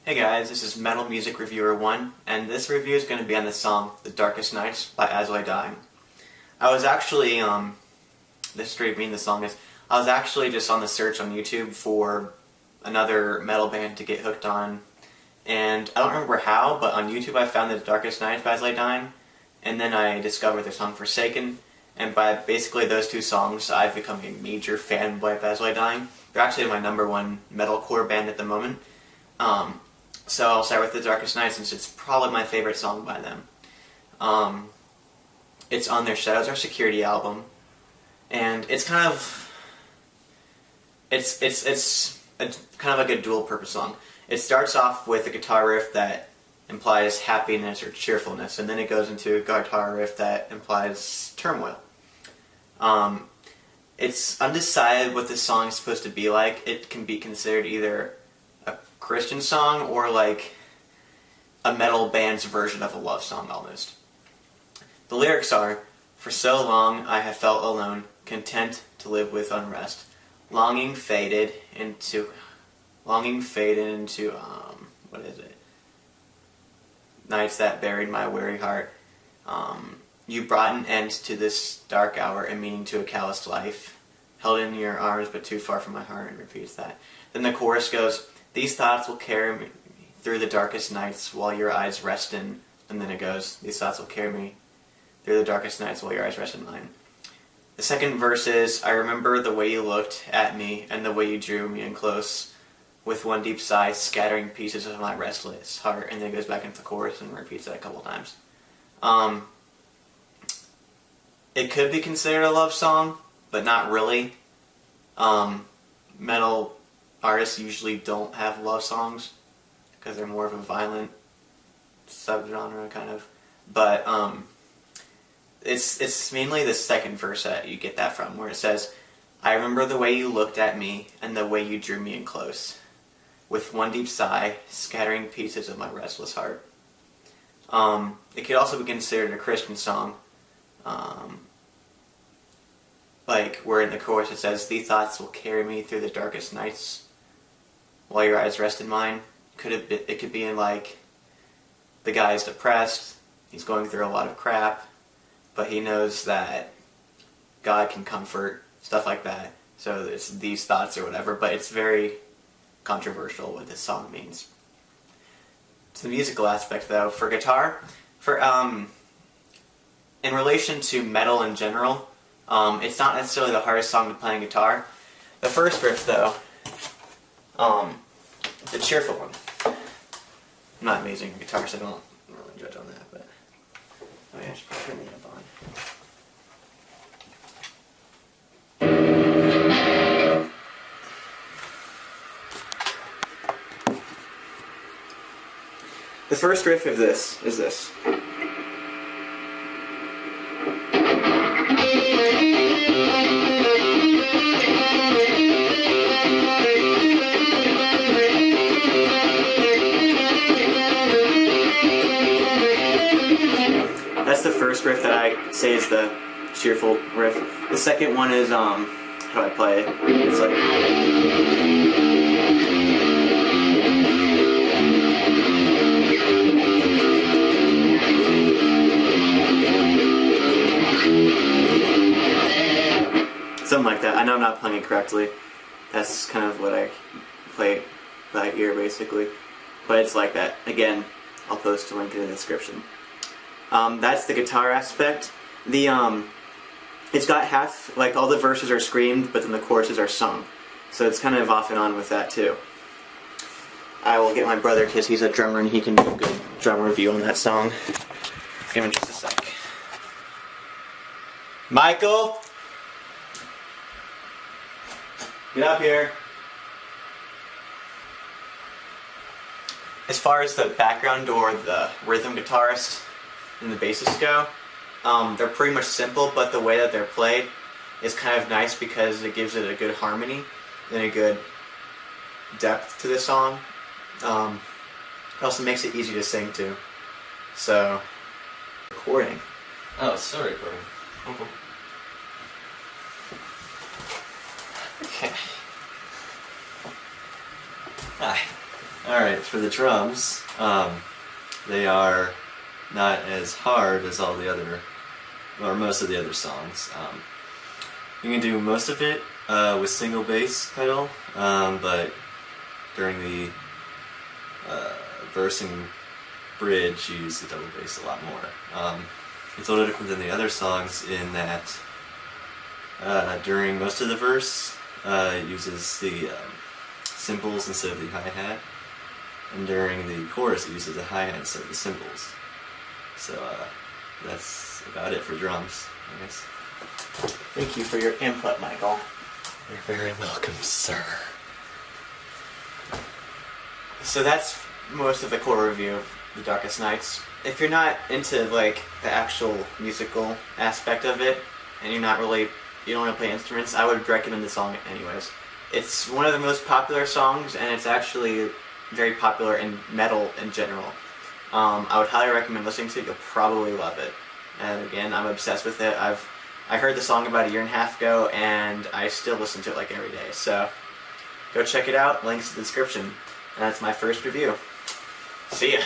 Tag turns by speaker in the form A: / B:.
A: Hey guys, this is Metal Music Reviewer 1, and this review is going to be on the song The Darkest Nights by As I Lay Dying. I was actually, the straight mean the song is, I was actually just on the search on YouTube for another metal band to get hooked on, and I don't remember how, but on YouTube I found The Darkest Nights by As I Lay Dying, and then I discovered the song Forsaken, and by basically those two songs I've become a major fanboy of As I Lay Dying. They're actually my #1 metalcore band at the moment. So I'll start with The Darkest Night since it's probably my favorite song by them. It's on their Shadows Are Security album, and it's kind of kind of like a dual purpose song. It starts off with a guitar riff that implies happiness or cheerfulness, and then it goes into a guitar riff that implies turmoil. It's undecided what this song is supposed to be like. It can be considered either a Christian song or like a metal band's version of a love song almost. The lyrics are, "For so long I have felt alone, content to live with unrest. Longing faded into what is it? Nights that buried my weary heart. You brought an end to this dark hour and meaning to a calloused life. Held in your arms but too far from my heart," and repeats that. Then the chorus goes, "These thoughts will carry me through the darkest nights while your eyes rest in," and then it goes, "These thoughts will carry me through the darkest nights while your eyes rest in mine." The second verse is, "I remember the way you looked at me and the way you drew me in close, with one deep sigh scattering pieces of my restless heart," and then it goes back into the chorus and repeats that a couple times. It could be considered a love song, but not really. Metal artists usually don't have love songs because they're more of a violent subgenre kind of, but it's mainly the second verse that you get that from, where it says, "I remember the way you looked at me and the way you drew me in close, with one deep sigh scattering pieces of my restless heart." It could also be considered a Christian song, like where in the chorus it says, "These thoughts will carry me through the darkest nights while your eyes rest in mine." It could be in like, the guy is depressed, he's going through a lot of crap, but he knows that God can comfort, stuff like that. So it's these thoughts or whatever, but it's very controversial what this song means. To the musical aspect though, for guitar, in relation to metal in general, it's not necessarily the hardest song to play on guitar. The first riff though, the cheerful one. I'm not amazing at guitar, so I don't really judge on that, but oh yeah, I should probably turn the amp on. The first riff of this is this. That's the first riff that I say is the cheerful riff. The second one is, how do I play it? It's like... something like that. I know I'm not playing it correctly. That's kind of what I play by ear, basically. But it's like that. Again, I'll post a link in the description. That's the guitar aspect. It's got half, like all the verses are screamed, but then the choruses are sung. So it's kind of off and on with that too. I will get my brother, because he's a drummer, and he can do a good drum review on that song. Give him just a sec. Michael! Get up here. As far as the background or the rhythm guitarist and the bassist go, they're pretty much simple, but the way that they're played is kind of nice because it gives it a good harmony and a good depth to the song. It also makes it easy to sing too. So, recording.
B: Oh, it's still recording.
A: Okay.
B: Hi. Alright, for the drums, they are not as hard as all the other, or most of the other songs. You can do most of it with single bass pedal, but during the verse and bridge you use the double bass a lot more. It's a little different than the other songs in that during most of the verse it uses the cymbals instead of the hi-hat, and during the chorus it uses the hi-hat instead of the cymbals. So that's about it for drums, I guess.
A: Thank you for your input, Michael.
B: You're very welcome, sir.
A: So that's most of the core review of The Darkest Nights. If you're not into like the actual musical aspect of it, and you don't want to play instruments, I would recommend the song anyways. It's one of the most popular songs, and it's actually very popular in metal in general. I would highly recommend listening to it. You'll probably love it. And again, I'm obsessed with it. I heard the song about 1.5 years ago, and I still listen to it like every day. So go check it out. Links in the description. And that's my first review. See ya.